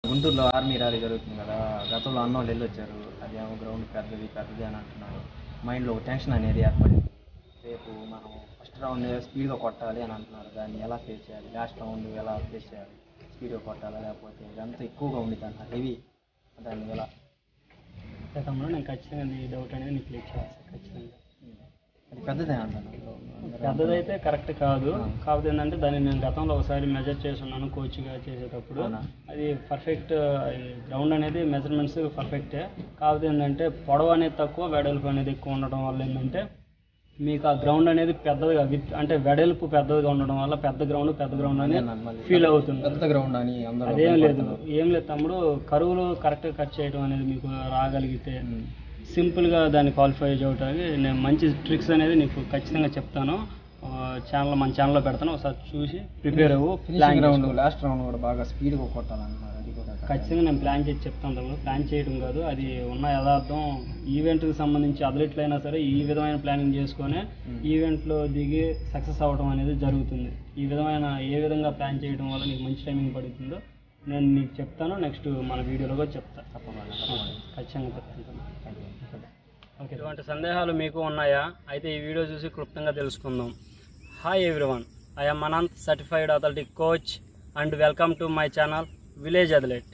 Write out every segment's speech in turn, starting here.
గుంటూరులో army rally జరుగుతుంది కదా, గతంలో అన్నోళ్ళు వెళ్ళొచ్చారు. అదేమో గ్రౌండ్ పెద్దది అని అంటున్నారు. మైండ్లో టెన్షన్ అనేది ఏర్పడింది. రేపు మనం ఫస్ట్ రౌండ్ స్పీడ్గా కొట్టాలి అని అంటున్నారు. దాన్ని ఎలా ఫేస్ చేయాలి, లాస్ట్ రౌండ్ ఎలా ఫేస్ చేయాలి, స్పీడ్గా కొట్టాలా లేకపోతే ఇదంతా ఎక్కువగా ఉండిద్ది అంటారు హెవీ, దాన్ని ఎలా? తమ్ముడు నేను ఖచ్చితంగా నీ డౌట్ అనేది నీకు క్లియర్ చేస్తాను. ఖచ్చితంగా అది పెద్దదే అంటాను. పెద్దదైతే కరెక్ట్ కాదు. కాకపోతే ఏంటంటే దాన్ని నేను గతంలో ఒకసారి మెజర్ చేస్తున్నాను కోచ్గా చేసేటప్పుడు. అది పర్ఫెక్ట్ గ్రౌండ్ అనేది మెజర్మెంట్స్ పర్ఫెక్టే. కాకపోతే ఏంటంటే పొడవు అనేది తక్కువ, వెడల్పు అనేది ఎక్కువ ఉండడం వల్ల ఏంటంటే మీకు ఆ గ్రౌండ్ అనేది పెద్దదిగా అంటే వెడల్పు పెద్దదిగా ఉండడం వల్ల పెద్ద గ్రౌండ్ అని ఫీల్ అవుతుంది. పెద్ద గ్రౌండ్ అని అదేం లేదు, ఏం లేదు తమ్ముడు. కరువులు కరెక్ట్గా కట్ చేయడం అనేది మీకు రాగలిగితే సింపుల్గా దాన్ని క్వాలిఫై చేయడానికి నేను మంచి ట్రిక్స్ అనేది నీకు ఖచ్చితంగా చెప్తాను. మన ఛానల్లో పెడతాను, ఒకసారి చూసి ప్రిపేర్ అవ్వు. లాస్ట్ రౌండ్ కూడా బాగా స్పీడ్గా కొట్టాలన్నారు. అది కూడా ఖచ్చితంగా నేను ప్లాన్ చేసి చెప్తాను తమ్ముడు. ప్లాన్ చేయడం కాదు, అది ఉన్న యథార్థం. ఈవెంట్కి సంబంధించి అథ్లెట్లైనా సరే ఈ విధమైన ప్లానింగ్ చేసుకొని ఈవెంట్లో దిగి సక్సెస్ అవ్వడం అనేది జరుగుతుంది. ఈ విధమైన ఏ విధంగా ప్లాన్ చేయడం వల్ల నీకు మంచి టైమింగ్ పడుతుందో నేను నీకు చెప్తాను. నెక్స్ట్ మన వీడియోలో కూడా చెప్తాను. తప్పకుండా ఖచ్చితంగా చెప్తాను. ఓకే, ఇటువంటి సందేహాలు మీకు ఉన్నాయా? అయితే ఈ వీడియో చూసి క్లుప్తంగా తెలుసుకుందాం. Hi everyone, I am Anant, certified athletic coach and welcome to my channel village athlete.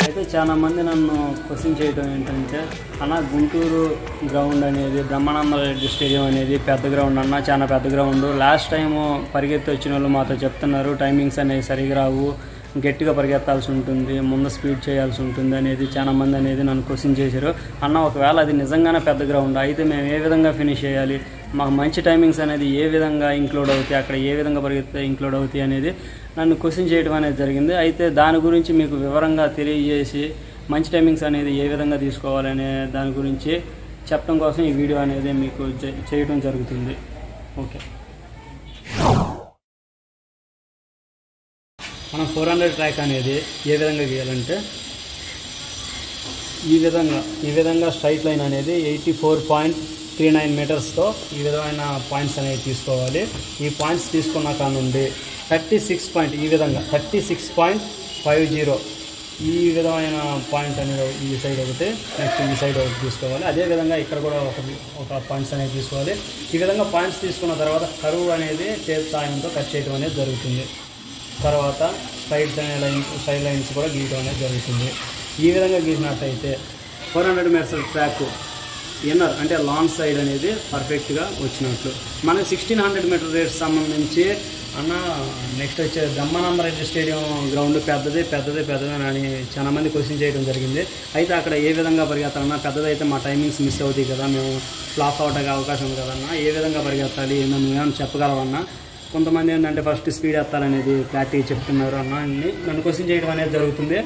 అయితే చాలా మంది నన్ను క్వశ్చన్ చేయడం ఏంటంటే, అన్న గుంటూరు గ్రౌండ్ అనేది బ్రహ్మానంద రెడ్డి స్టేడియం అనేది పెద్ద గ్రౌండ్ అన్న, చాలా పెద్ద గ్రౌండ్. లాస్ట్ టైము పరిగెత్తి వచ్చిన వాళ్ళు మాతో చెప్తున్నారు టైమింగ్స్ అనేవి సరిగా రావు, గట్టిగా పరిగెత్తాల్సి ఉంటుంది, ముందు స్పీడ్ చేయాల్సి ఉంటుంది అనేది చాలా మంది అనేది నన్ను క్వశ్చన్ చేశారు. అన్న ఒకవేళ అది నిజంగానే పెద్ద గ్రౌండ్ అయితే మేము ఏ విధంగా ఫినిష్ చేయాలి, మాకు మంచి టైమింగ్స్ అనేది ఏ విధంగా ఇంక్లూడ్ అవుతాయి, అక్కడ ఏ విధంగా పరిగెత్తే ఇంక్లూడ్ అవుతాయి అనేది నన్ను క్వశ్చన్ చేయడం అనేది జరిగింది. అయితే దాని గురించి మీకు వివరంగా తెలియజేసి మంచి టైమింగ్స్ అనేది ఏ విధంగా తీసుకోవాలనే దాని గురించి చెప్పడం కోసం ఈ వీడియో అనేది మీకు చేయడం జరుగుతుంది. ఓకే, మనం 400 ట్రాక్ అనేది ఏ విధంగా గీయాలంటే ఈ విధంగా స్ట్రైట్ లైన్ అనేది 84.39 మీటర్స్తో ఈ విధమైన పాయింట్స్ అనేవి తీసుకోవాలి. ఈ పాయింట్స్ తీసుకున్న కానుండి 36 ఈ విధంగా 36.50 ఈ విధమైన పాయింట్ అనేది ఈ సైడ్ ఒకటి, నెక్స్ట్ ఈ సైడ్ ఒకటి తీసుకోవాలి. అదేవిధంగా ఇక్కడ కూడా ఒక పాయింట్స్ అనేది తీసుకోవాలి. ఈ విధంగా పాయింట్స్ తీసుకున్న తర్వాత కరువు అనేది టేప్ సాయంతో కట్ చేయడం అనేది జరుగుతుంది. తర్వాత సైడ్ లైన్స్ కూడా గీయడం అనేది జరుగుతుంది. ఈ విధంగా గీసినట్టయితే 400 మీటర్స్ ట్రాక్ ఇన్నర్ అంటే లాంగ్ సైడ్ అనేది పర్ఫెక్ట్గా వచ్చినట్లు. మనకి 1600 మీటర్ రేట్స్ సంబంధించి అన్న నెక్స్ట్ వచ్చే బ్రహ్మానంద రెడ్డి స్టేడియం గ్రౌండ్ పెద్దది అని చాలా మంది క్వశ్చన్ చేయడం జరిగింది. అయితే అక్కడ ఏ విధంగా పరిగెత్తాలన్నా, పెద్దదైతే మా టైమింగ్స్ మిస్ అవుతాయి కదా, మేము ఫ్లాప్ అవడానికి అవకాశం ఉంది కదన్నా, ఏ విధంగా పరిగెత్తాలి ఏమైనా చెప్పగలవన్నా? కొంతమంది ఏంటంటే ఫస్ట్ స్పీడ్ ఎత్తాలనేది క్లారిటీ చెప్తున్నారు అన్న అని నన్ను క్వశ్చన్ చేయడం అనేది జరుగుతుంది.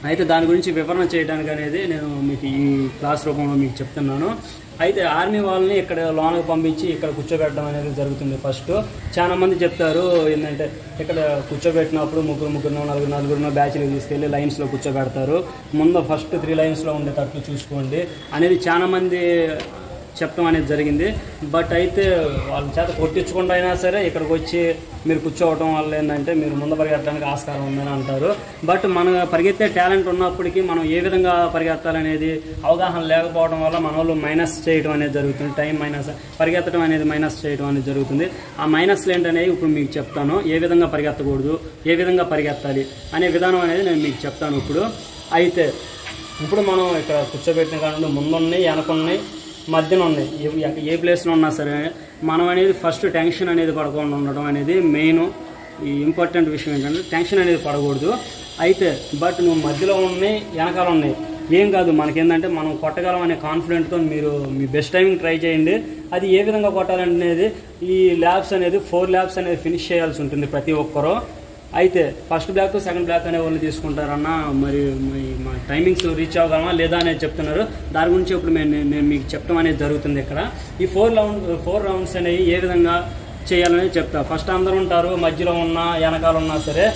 అయితే దాని గురించి వివరణ చేయడానికి అనేది నేను మీకు ఈ క్లాస్ రూపంలో మీకు చెప్తున్నాను. అయితే ఆర్మీ వాళ్ళని ఇక్కడ లోనకు పంపించి ఇక్కడ కూర్చోబెట్టడం అనేది జరుగుతుంది. ఫస్ట్ చాలా మంది చెప్తారు ఏంటంటే ఇక్కడ కూర్చోబెట్టినప్పుడు ముగ్గురు నలుగురు బ్యాచ్లు తీసుకెళ్ళి లైన్స్లో కూర్చోబెడతారు, ముందు ఫస్ట్ 3 లైన్స్లో ఉండేటట్లు చూసుకోండి అనేది చాలా మంది చెప్పడం అనేది జరిగింది. బట్ అయితే వాళ్ళ చేత కొట్టించకుండా అయినా సరే ఇక్కడికి వచ్చి మీరు కూర్చోవడం వల్ల ఏంటంటే మీరు ముందు పరిగెత్తడానికి ఆస్కారం ఉందని అంటారు. బట్ మన పరిగెత్తే టాలెంట్ ఉన్నప్పటికీ మనం ఏ విధంగా పరిగెత్తాలనేది అవగాహన లేకపోవడం వల్ల మన వాళ్ళు మైనస్ చేయడం అనేది జరుగుతుంది. టైం మైనస్, పరిగెత్తడం అనేది మైనస్ చేయడం అనేది జరుగుతుంది. ఆ మైనస్లు ఏంటనేవి ఇప్పుడు మీకు చెప్తాను. ఏ విధంగా పరిగెత్తకూడదు, ఏ విధంగా పరిగెత్తాలి అనే విధానం అనేది నేను మీకు చెప్తాను ఇప్పుడు. అయితే ఇప్పుడు మనం ఇక్కడ కూర్చోబెట్టిన కారణంలో ముందున్నాయి, వెనకున్నాయి, మధ్యన ఉన్నాయి. ఏ ప్లేస్లో ఉన్నా సరే మనం అనేది ఫస్ట్ టెన్షన్ అనేది పడకుండా ఉండడం అనేది మెయిన్ ఇంపార్టెంట్ విషయం. ఏంటంటే టెన్షన్ అనేది పడకూడదు. అయితే బట్ నువ్వు మధ్యలో ఉన్నాయి, వెనకాల ఉన్నాయి, ఏం కాదు, మనకేంటంటే మనం కొట్టగలం అనే కాన్ఫిడెంట్తో మీరు మీ బెస్ట్ టైమింగ్ ట్రై చేయండి. అది ఏ విధంగా కొట్టాలనేది ఈ ల్యాబ్స్ అనేది 4 ల్యాబ్స్ అనేది ఫినిష్ చేయాల్సి ఉంటుంది ప్రతి ఒక్కరూ. అయితే ఫస్ట్ బ్లాక్ సెకండ్ బ్లాక్ అనే వాళ్ళు తీసుకుంటారన్న, మరి మా టైమింగ్స్ రీచ్ అవ్వగలమా లేదా అనేది చెప్తున్నారు. దాని గురించి ఇప్పుడు నేను మీకు చెప్పడం అనేది జరుగుతుంది. ఇక్కడ ఈ 4 రౌండ్స్ అనేవి ఏ విధంగా చేయాలనేది చెప్తా. ఫస్ట్ అందరూ ఉంటారు, మధ్యలో ఉన్నా వెనకాల ఉన్నా సరే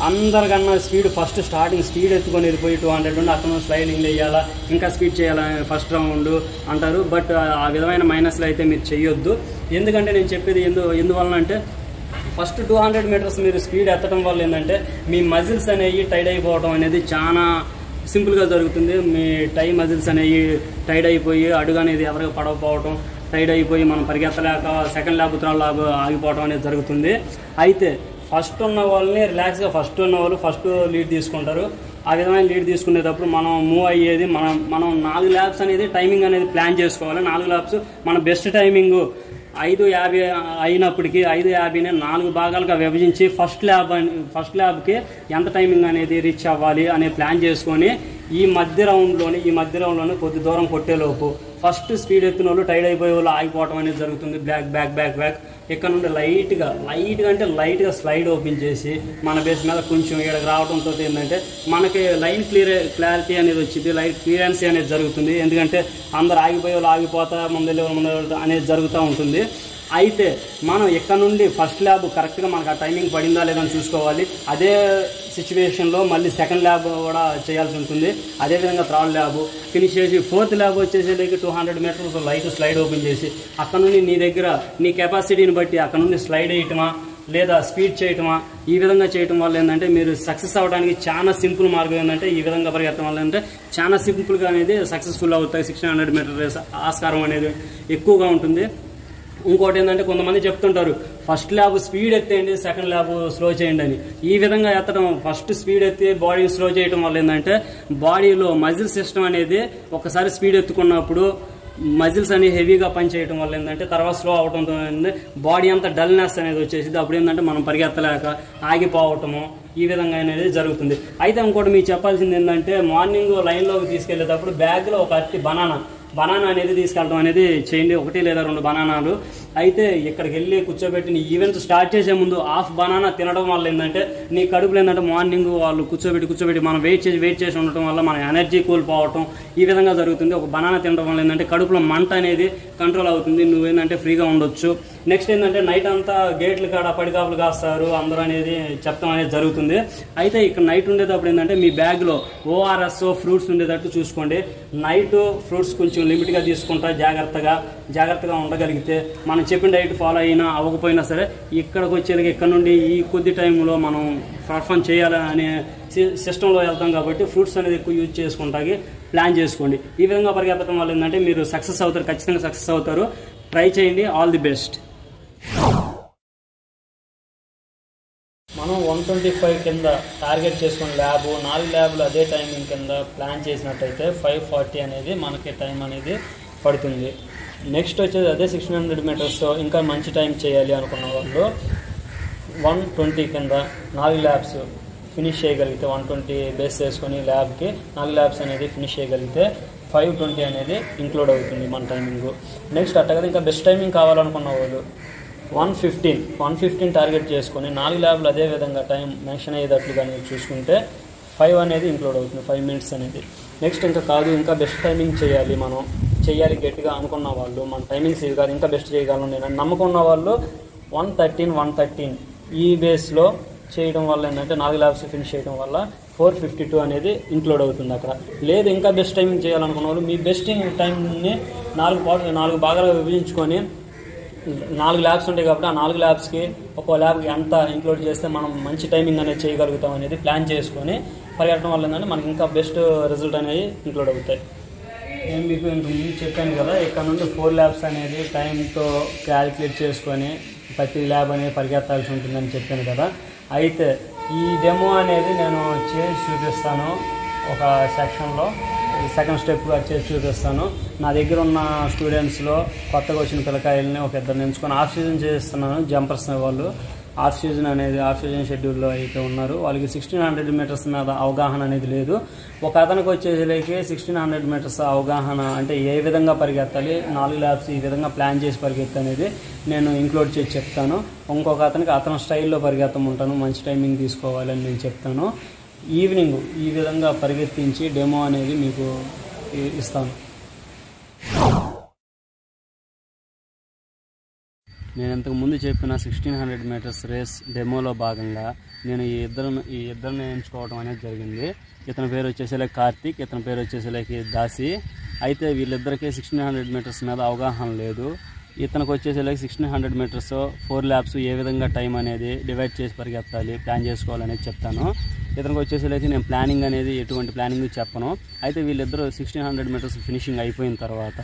అందరికన్నా ఫస్ట్ స్టార్టింగ్ స్పీడ్ ఎత్తుకొని వెళ్ళిపోయి 200 నుండి అక్కడ స్లైడింగ్ వేయాలా, ఇంకా స్పీడ్ చేయాలని ఫస్ట్ రౌండ్ అంటారు. బట్ ఆ విధమైన మైనస్లు అయితే మీరు చేయొద్దు. ఎందుకంటే నేను చెప్పేది ఎందువలన అంటే ఫస్ట్ 200 మీటర్స్ మీరు స్పీడ్ ఎత్తడం వల్ల ఏంటంటే మీ మజిల్స్ అనేవి టైడ్ అయిపోవడం అనేది చాలా సింపుల్గా జరుగుతుంది. మీ టై మజిల్స్ అనేవి టైడ్ అయిపోయి అడుగు అనేది ఎవరికి పడకపోవడం, టైడ్ అయిపోయి మనం పరిగెత్తలేక సెకండ్ ల్యాబ్ థర్డ్ ల్యాబ్ ఆగిపోవడం అనేది జరుగుతుంది. అయితే ఫస్ట్ ఉన్న వాళ్ళని రిలాక్స్గా ఫస్ట్ ఉన్న వాళ్ళు ఫస్ట్ లీడ్ తీసుకుంటారు. ఆ విధమైన లీడ్ తీసుకునేటప్పుడు మనం మూవ్ అయ్యేది మనం 4 ల్యాబ్స్ అనేది టైమింగ్ అనేది ప్లాన్ చేసుకోవాలి. 4 ల్యాబ్స్ మన బెస్ట్ టైమింగ్ 5:50 అయినప్పటికీ 5:50ని 4 భాగాలుగా విభజించి ఫస్ట్ ల్యాబ్కి ఎంత టైమింగ్ అనేది రీచ్ అవ్వాలి అనే ప్లాన్ చేసుకొని ఈ మధ్య రౌండ్లోనే కొద్ది దూరం కొట్టేలోపు ఫస్ట్ స్పీడ్ ఎత్తిన వాళ్ళు టైడ్ అయిపోయే వాళ్ళు ఆగిపోవడం అనేది జరుగుతుంది. బ్యాక్ ఇక్కడ నుండి లైట్గా అంటే లైట్గా స్లైడ్ ఓపెన్ చేసి మన బేస్ మీద కొంచెం ఇక్కడికి రావడంతో ఏంటంటే మనకి లైన్ క్లారిటీ అనేది వచ్చింది, లైట్ క్లియరెన్సీ అనేది జరుగుతుంది. ఎందుకంటే అందరు ఆగిపోయే వాళ్ళు ఆగిపోతా ముందు అనేది జరుగుతూ ఉంటుంది. అయితే మనం ఇక్కడ నుండి ఫస్ట్ ల్యాబ్ కరెక్ట్గా మనకు ఆ టైమింగ్ పడిందా లేదని చూసుకోవాలి. అదే సిచ్యువేషన్లో మళ్ళీ సెకండ్ ల్యాబ్ కూడా చేయాల్సి ఉంటుంది. అదేవిధంగా థర్డ్ ల్యాబ్ ఫినిష్ చేసి ఫోర్త్ ల్యాబ్ వచ్చేసేకి 200 మీటర్స్ లైట్ స్లైడ్ ఓపెన్ చేసి అక్కడ నుండి నీ దగ్గర నీ కెపాసిటీని బట్టి అక్కడ నుండి స్లైడ్ వేయటమా లేదా స్పీడ్ చేయటమా, ఈ విధంగా చేయటం వల్ల ఏంటంటే మీరు సక్సెస్ అవ్వడానికి చాలా సింపుల్ మార్గం ఏంటంటే ఈ విధంగా పరిగెత్తడం వల్ల ఏంటంటే చాలా సింపుల్గా అనేది సక్సెస్ఫుల్ అవుతాయి. 1600 మీటర్ రేస్ ఆస్కారం అనేది ఎక్కువగా ఉంటుంది. ఇంకోటి ఏంటంటే కొంతమంది చెప్తుంటారు ఫస్ట్ ల్యాబ్ స్పీడ్ ఎత్తేయండి, సెకండ్ ల్యాబ్ స్లో చేయండి అని. ఈ విధంగా ఎత్తడం ఫస్ట్ స్పీడ్ ఎత్తి బాడీ స్లో చేయడం వల్ల ఏంటంటే బాడీలో మజిల్ సిస్టమ్ అనేది ఒకసారి స్పీడ్ ఎత్తుకున్నప్పుడు మజిల్స్ అనేవి హెవీగా పనిచేయడం వల్ల ఏంటంటే తర్వాత స్లో అవడంతో బాడీ అంతా డల్నెస్ అనేది వచ్చేసింది. అప్పుడు ఏంటంటే మనం పరిగెత్తలేక ఆగిపోవటము ఈ విధంగా అనేది జరుగుతుంది. అయితే ఇంకోటి మీకు చెప్పాల్సింది ఏంటంటే మార్నింగ్ లైన్లోకి తీసుకెళ్లేటప్పుడు బ్యాగ్లో ఒక అట్టి బనానా అనేది తీసుకెళ్ళడం అనేది చేయండి, 1 లేదా 2 బనానాలు. అయితే ఇక్కడికి వెళ్ళి కూర్చోబెట్టి నీ ఈవెంట్ స్టార్ట్ చేసే ముందు హాఫ్ బనానా తినడం వల్ల ఏంటంటే నీ కడుపులో ఏంటంటే మార్నింగ్ వాళ్ళు కూర్చోబెట్టి మనం వెయిట్ చేసి ఉండటం వల్ల మన ఎనర్జీ కోల్పోవటం ఈ విధంగా జరుగుతుంది. ఒక బనానా తినడం వల్ల ఏంటంటే కడుపులో మంట అనేది కంట్రోల్ అవుతుంది, నువ్వేంటంటే ఫ్రీగా ఉండొచ్చు. నెక్స్ట్ ఏంటంటే నైట్ అంతా గేట్లు కాడ పడికాపులు కాస్తారు అందరూ అనేది చెప్తాం అనేది జరుగుతుంది. అయితే ఇక్కడ నైట్ ఉండేటప్పుడు ఏంటంటే మీ బ్యాగ్లో ORS ఫ్రూట్స్ ఉండేటట్టు చూసుకోండి. నైట్ ఫ్రూట్స్ కొంచెం లిమిట్గా తీసుకుంటా జాగ్రత్తగా ఉండగలిగితే మనం చెప్పిన డైట్ ఫాలో అయినా అవ్వకపోయినా సరే ఇక్కడికి వచ్చేది ఇక్కడ నుండి ఈ కొద్ది టైంలో మనం పర్ఫార్మ్ చేయాలనే సిస్టంలో వెళ్తాం కాబట్టి ఫ్రూట్స్ అనేది ఎక్కువ యూజ్ చేసుకుంటాకి ప్లాన్ చేసుకోండి. ఈ విధంగా పరిగెత్తడం వల్ల ఏంటంటే మీరు సక్సెస్ అవుతారు, ఖచ్చితంగా సక్సెస్ అవుతారు. ట్రై చేయండి. All the best. మనం 125 కింద టార్గెట్ చేసుకున్న 4 ల్యాబ్లు అదే టైమింగ్ కింద ప్లాన్ చేసినట్టయితే 5:40 అనేది మనకి టైం అనేది పడుతుంది. నెక్స్ట్ వచ్చేది అదే 1600 మీటర్స్ ఇంకా మంచి టైం చేయాలి అనుకున్న వాళ్ళు 120 కింద 4 ల్యాబ్స్ ఫినిష్ చేయగలిగితే 120 బేస్ చేసుకొని ల్యాబ్కి 4 ల్యాబ్స్ అనేది ఫినిష్ చేయగలిగితే 5:20 అనేది ఇంక్లూడ్ అవుతుంది మన టైమింగ్. నెక్స్ట్ అట్టగా ఇంకా బెస్ట్ టైమింగ్ కావాలనుకున్న వాళ్ళు 115 టార్గెట్ చేసుకొని 4 ల్యాబ్లు అదే విధంగా టైం మెన్షన్ అయ్యేటట్లు కానీ చూసుకుంటే 5 అనేది ఇంక్లూడ్ అవుతుంది, 5 మినిట్స్ అనేది. నెక్స్ట్ ఇంకా బెస్ట్ టైమింగ్ చేయాలి గట్టిగా అనుకున్న వాళ్ళు మన టైమింగ్స్ ఇది కాదు ఇంకా బెస్ట్ చేయగలను నేను నమ్మకం ఉన్న వాళ్ళు 113 ఈ బేస్లో చేయడం వల్ల ఏంటంటే 4 ల్యాబ్స్ ఫినిష్ చేయడం వల్ల 452 అనేది ఇంక్లూడ్ అవుతుంది అక్కడ. లేదు ఇంకా బెస్ట్ టైమింగ్ చేయాలనుకున్న వాళ్ళు మీ బెస్ట్ టైంని 4 భాగాలుగా విభజించుకొని 4 ల్యాబ్స్ ఉంటాయి కాబట్టి ఆ 4 ల్యాబ్స్కి ఒక్కో ల్యాబ్కి ఎంత ఇంక్లూడ్ చేస్తే మనం మంచి టైమింగ్ అనేది చేయగలుగుతాం అనేది ప్లాన్ చేసుకొని పరిగెట్టడం వల్ల ఏంటంటే మనకి ఇంకా బెస్ట్ రిజల్ట్ అనేది ఇంక్లూడ్ అవుతాయి. నేను మీకు ఇంతకుముందు చెప్పాను కదా ఇక్కడ నుండి 4 ల్యాబ్స్ అనేది టైంతో క్యాలిక్యులేట్ చేసుకొని ప్రతి ల్యాబ్ అనేది పరిగెత్తాల్సి ఉంటుందని చెప్పాను కదా. అయితే ఈ డెమో అనేది నేను చేసి చూపిస్తాను ఒక సెక్షన్లో, సెకండ్ స్టెప్గా చేసి చూపిస్తాను. నా దగ్గర ఉన్న స్టూడెంట్స్లో కొత్తగా వచ్చిన పిల్లకాయలని ఒక 2 ఎంచుకొని ఆఫ్ సీజన్ చేస్తున్నాను. జంపర్స్ వాళ్ళు ఆఫ్ సీజన్ షెడ్యూల్లో అయితే ఉన్నారు. వాళ్ళకి 1600 మీటర్స్ మీద అవగాహన అనేది లేదు. ఒక అతనికి వచ్చేసరికి 1600 మీటర్స్ అవగాహన అంటే ఏ విధంగా పరిగెత్తాలి 4 ల్యాబ్స్ ఈ విధంగా ప్లాన్ చేసి పరిగెత్తా అనేది నేను ఇంక్లూడ్ చేసి చెప్తాను. ఇంకొక అతనికి అతని స్టైల్లో పరిగెత్తమంటాను, మంచి టైమింగ్ తీసుకోవాలని నేను చెప్తాను. ఈవినింగ్ ఈ విధంగా పరిగెత్తించి డెమో అనేది మీకు ఇస్తాను. నేను ఇంతకు ముందు చెప్పిన 1600 మీటర్స్ రేస్ డెమోలో భాగంగా నేను ఈ ఇద్దరిని ఎంచుకోవడం అనేది జరిగింది. ఇతని పేరు వచ్చేసరికి కార్తీక్, ఇతని పేరు వచ్చేసరికి దాసి. అయితే వీళ్ళిద్దరికీ 1600 మీటర్స్ మీద అవగాహన లేదు. ఇతనికి వచ్చేసి 1600 మీటర్స్ 4 ల్యాబ్స్ ఏ విధంగా టైం అనేది డివైడ్ చేసి పరిగెత్తాలి, ప్లాన్ చేసుకోవాలనేది చెప్తాను. ఇతనికి వచ్చేసి నేను ప్లానింగ్ అనేది ఎటువంటి ప్లానింగ్ చెప్పను. అయితే వీళ్ళిద్దరూ 1600 మీటర్స్ ఫినిషింగ్ అయిపోయిన తర్వాత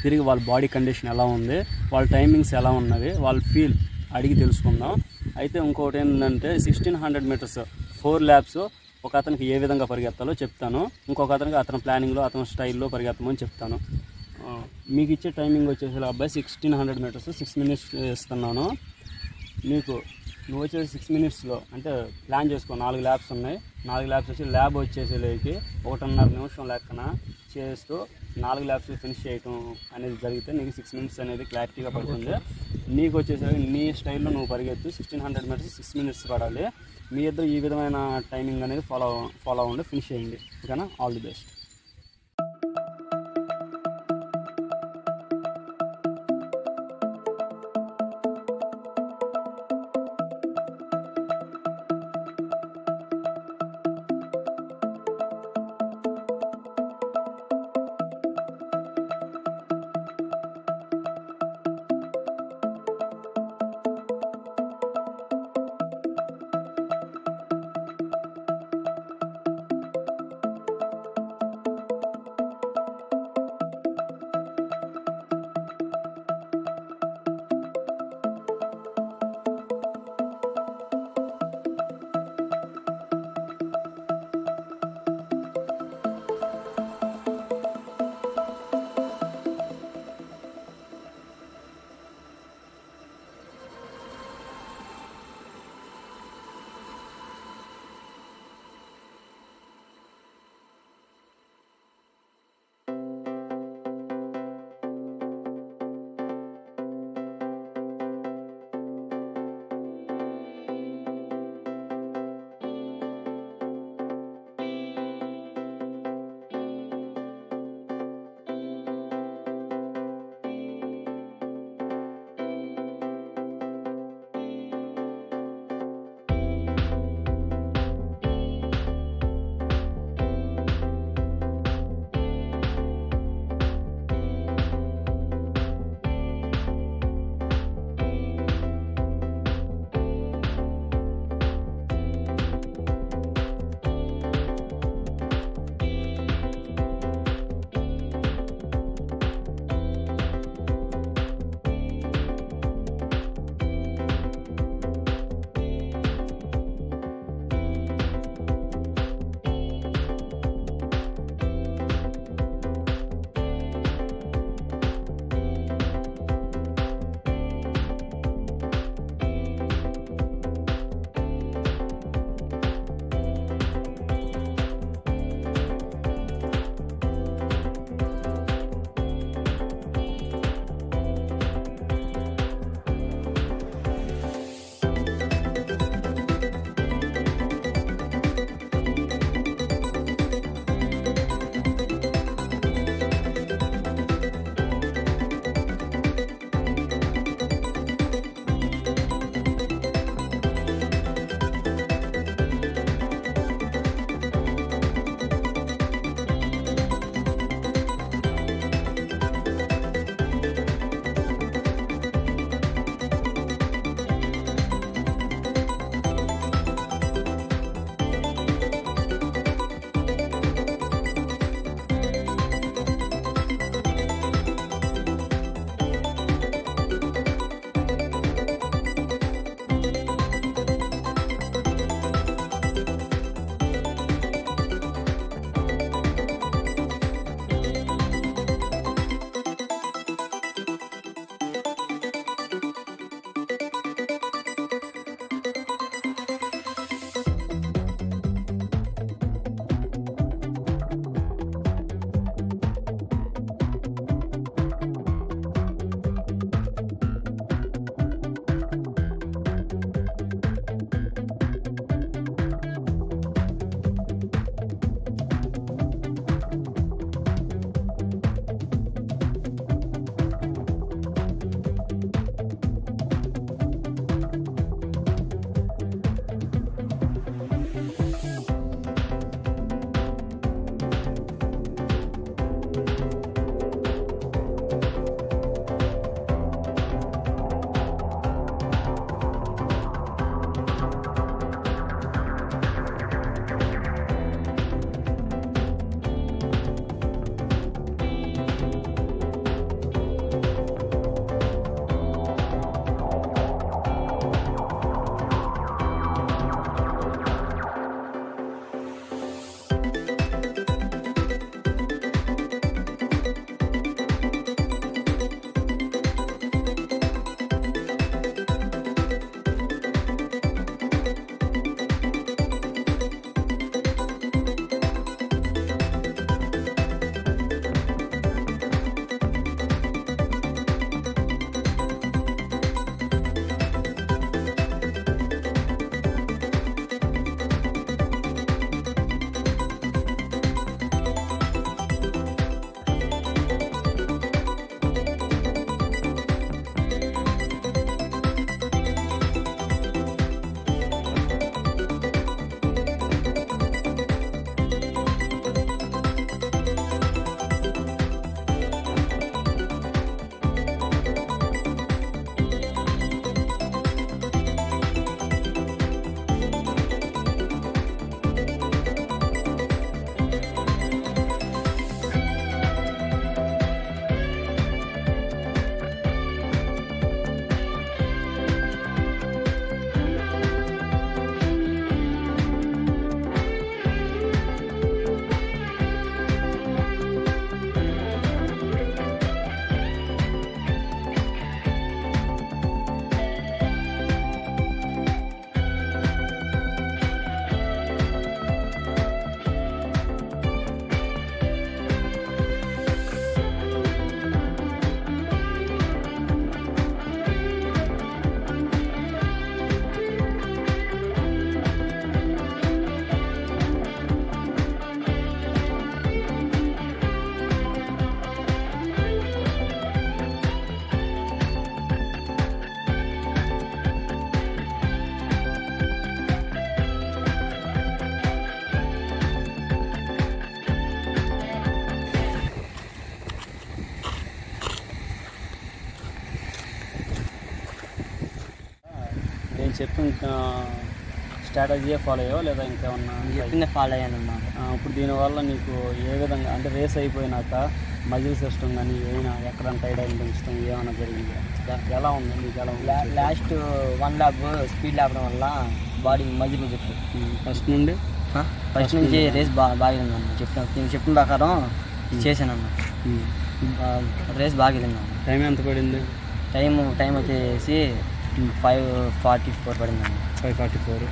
తిరిగి వాళ్ళ బాడీ కండిషన్ ఎలా ఉంది, వాళ్ళ టైమింగ్స్ ఎలా ఉన్నవి, వాళ్ళ ఫీల్ అడిగి తెలుసుకుందాం. అయితే ఇంకోటి ఏంటంటే 1600 మీటర్స్ 4 ల్యాబ్స్ ఒక అతనికి ఏ విధంగా పరిగెత్తాలో చెప్తాను, ఇంకొక అతనికి అతని ప్లానింగ్లో అతని స్టైల్లో పరిగెత్తమని చెప్తాను. మీకు ఇచ్చే టైమింగ్ వచ్చేసి అబ్బాయి 1600 మీటర్స్ 6 మినిట్స్ ఇస్తున్నాను. నువ్వు వచ్చేసి 6 మినిట్స్లో అంటే ప్లాన్ చేసుకో. 4 ల్యాబ్స్ ఉన్నాయి. 4 ల్యాబ్స్ వచ్చి ల్యాబ్ వచ్చేసేలేకి 1.5 నిమిషం లెక్కన చేస్తూ 4 ల్యాబ్స్ ఫినిష్ చేయటం అనేది జరిగితే నీకు 6 మినిట్స్ అనేది క్లారిటీగా పడుతుంది. నీకు వచ్చేసరికి నీ స్టైల్లో నువ్వు పరిగెత్తు. 1600 మీటర్స్ 6 మినిట్స్ పడాలి. మీ ఇద్దరు ఈ విధమైన టైమింగ్ అనేది ఫాలో అవ్వండి, ఫినిష్ చేయండి. ఓకేనా? All the best. చెప్పిన స్ట్రాటజీయే ఫాలో అయ్యావా లేదా ఇంకేమన్నా? చెప్పిందే ఫాలో అయ్యాను అన్న. ఇప్పుడు దీనివల్ల నీకు ఏ విధంగా అంటే రేస్ అయిపోయినాక మజిల్ సిస్టమ్ కానీ ఏమైనా ఎక్కడైనా టైడ్ అయిన పెంచడం ఏమైనా జరిగింది? ఎలా ఉంది నీకు? ఎలా ఉంది? లాస్ట్ 1 ల్యాబ్ స్పీడ్ లేపడం వల్ల బాడీ మజిల్ చెప్తుంది. ఫస్ట్ నుండి ఫస్ట్ నుంచి రేస్ బాగుంది అన్న. నేను చెప్పిన ప్రకారం చేశానన్న. రేస్ బాగా వెళ్ళింది. టైం ఎంత పడింది? టైం వచ్చేసి 5:44 పడింది అన్న. 5:44.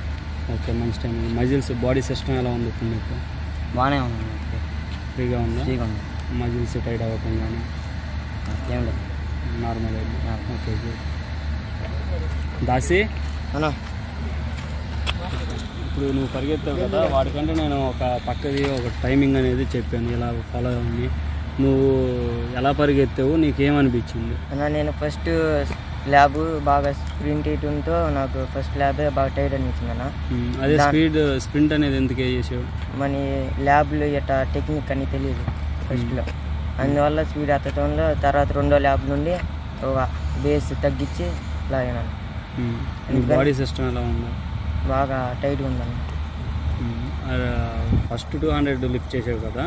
ఓకే, మంచి టైం. మజిల్స్ బాడీ సిస్టమ్ ఎలా ఉంది ఇప్పుడు మీకు? బాగానే ఉంది. ఫ్రీగా ఉందా? ఫ్రీగా ఉంది. మజిల్స్ టైట్ అవ్వటం కానీ ఏం లేదు, నార్మల్ అయింది. Okay good. దాసి అన్నా, ఇప్పుడు నువ్వు పరిగెత్తావు కదా, వాటికంటే నేను ఒక పక్కది ఒక టైమింగ్ అనేది చెప్పాను ఇలా ఫాలో అవ్వండి. నువ్వు ఎలా పరిగెత్తావు, నీకేమనిపించింది? అన్నా నేను ఫస్ట్ ల్యాబ్ బాగా స్ప్రింట్ ఇటుంతో నాకు ఫస్ట్ ల్యాబే బాగా టైట్ అనిపించింది అన్న. అదే స్ప్రింట్ అనేది ఎందుకు చేసావు? మన ల్యాబ్లో ఇట్లా టెక్నిక్ అని తెలియదు ఫస్ట్లో, అందువల్ల స్పీడ్ ఎత్తడంలో తర్వాత 2వ ల్యాబ్ నుండి ఒక బేస్ తగ్గించి లాగాను. బాడీ సిస్టమ్ ఎలా ఉందా? బాగా టైట్గా ఉందన్న. ఫస్ట్ 200 లిఫ్ట్ చేసావు కదా,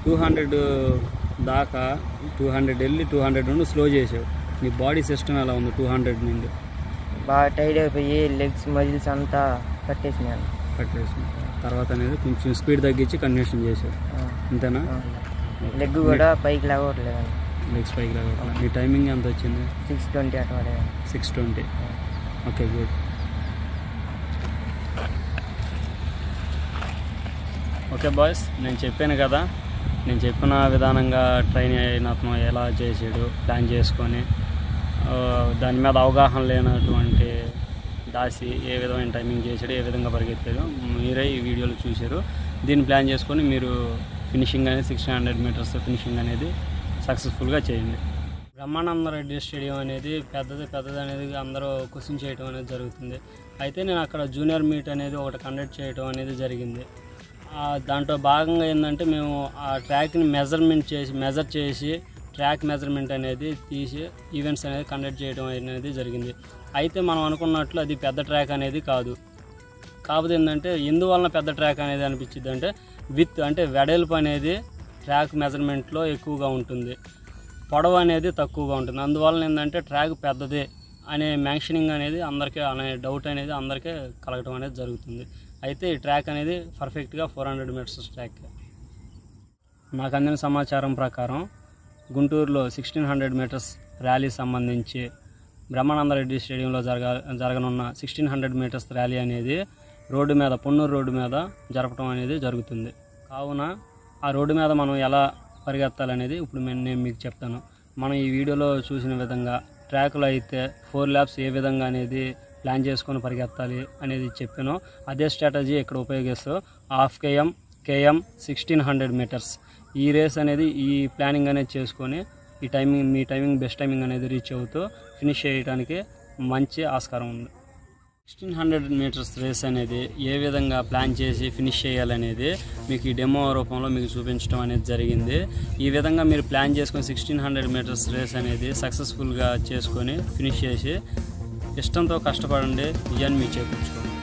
200 దాకా 200 వెళ్ళి 200 నుండి స్లో చేసావు. నీ బాడీ సిస్టమ్ ఎలా ఉంది 200 నుండి? బాగా టైట్ అయిపోయి లెగ్స్ మజిల్స్ అంతా కట్టేసినాను. తర్వాత అనేది కొంచెం స్పీడ్ తగ్గించి కంటిన్యూషన్ చేసావు, అంతేనా? లెగ్ కూడా పైకి లాగట్లేదు. లెగ్స్ పైకి లాగట్లేదు. నీ టైమింగ్ ఎంత వచ్చింది? 6:20 అటు పడే. 6:20. Okay good. ఓకే బాయ్స్, నేను చెప్పాను కదా, నేను చెప్పిన విధానంగా ట్రైన్ అయిన అతను ఎలా చేసాడు ప్లాన్ చేసుకొని, దాని మీద అవగాహన లేనటువంటి దాసి ఏ విధమైన టైమింగ్ చేశాడు, ఏ విధంగా పరిగెత్తాడు మీరే ఈ వీడియోలో చూశారు. దీన్ని ప్లాన్ చేసుకొని మీరు ఫినిషింగ్ అనేది 1600 మీటర్స్ ఫినిషింగ్ అనేది సక్సెస్ఫుల్గా చేయండి. బ్రహ్మానంద రెడ్డి స్టేడియం అనేది పెద్దది అనేది అందరూ క్వశ్చన్ చేయడం అనేది జరుగుతుంది. అయితే నేను అక్కడ జూనియర్ మీట్ అనేది ఒకటి కండక్ట్ చేయడం అనేది జరిగింది. దాంట్లో భాగంగా ఏంటంటే మేము ఆ ట్రాక్ని మెజర్ చేసి ట్రాక్ మెజర్మెంట్ అనేది తీసి ఈవెంట్స్ అనేది కండక్ట్ చేయడం అనేది జరిగింది. అయితే మనం అనుకున్నట్లు అది పెద్ద ట్రాక్ అనేది కాదు. కాకపోతే ఏంటంటే ఎందువలన పెద్ద ట్రాక్ అనేది అనిపించింది అంటే అంటే వెడల్పు అనేది ట్రాక్ మెజర్మెంట్లో ఎక్కువగా ఉంటుంది, పొడవు అనేది తక్కువగా ఉంటుంది. అందువలన ఏంటంటే ట్రాక్ పెద్దదే అనే మెన్షనింగ్ అనేది అందరికీ అనే డౌట్ అనేది అందరికీ కలగడం అనేది జరుగుతుంది. అయితే ఈ ట్రాక్ అనేది పర్ఫెక్ట్గా 400 మీటర్స్ ట్రాక్. నాకు అందిన సమాచారం ప్రకారం గుంటూరులో 1600 మీటర్స్ ర్యాలీ సంబంధించి బ్రహ్మానంద రెడ్డి స్టేడియంలో జరగనున్న 1600 మీటర్స్ ర్యాలీ అనేది పొన్నూరు రోడ్డు మీద జరపడం అనేది జరుగుతుంది. కావున ఆ రోడ్డు మీద మనం ఎలా పరిగెత్తాలనేది ఇప్పుడు నేను మీకు చెప్తాను. మనం ఈ వీడియోలో చూసిన విధంగా ట్రాక్లో అయితే 4 ల్యాప్స్ ఏ విధంగా అనేది ప్లాన్ చేసుకొని పరిగెత్తాలి అనేది చెప్పాను. అదే స్ట్రాటజీ ఇక్కడ ఉపయోగిస్తూ హాఫ్ KM 1600 మీటర్స్ ఈ రేస్ అనేది ఈ ప్లానింగ్ అనేది చేసుకొని మీ టైమింగ్ బెస్ట్ టైమింగ్ అనేది రీచ్ అవుతూ ఫినిష్ చేయడానికి మంచి ఆస్కారం ఉంది. 1600 మీటర్స్ రేస్ అనేది ఏ విధంగా ప్లాన్ చేసి ఫినిష్ చేయాలనేది మీకు ఈ డెమో రూపంలో మీకు చూపించడం అనేది జరిగింది. ఈ విధంగా మీరు ప్లాన్ చేసుకొని 1600 మీటర్స్ రేస్ అనేది సక్సెస్ఫుల్గా చేసుకొని ఫినిష్ చేసి ఇష్టంతో కష్టపడండి, విజయాన్ని మీరు చేకూర్చుకోండి.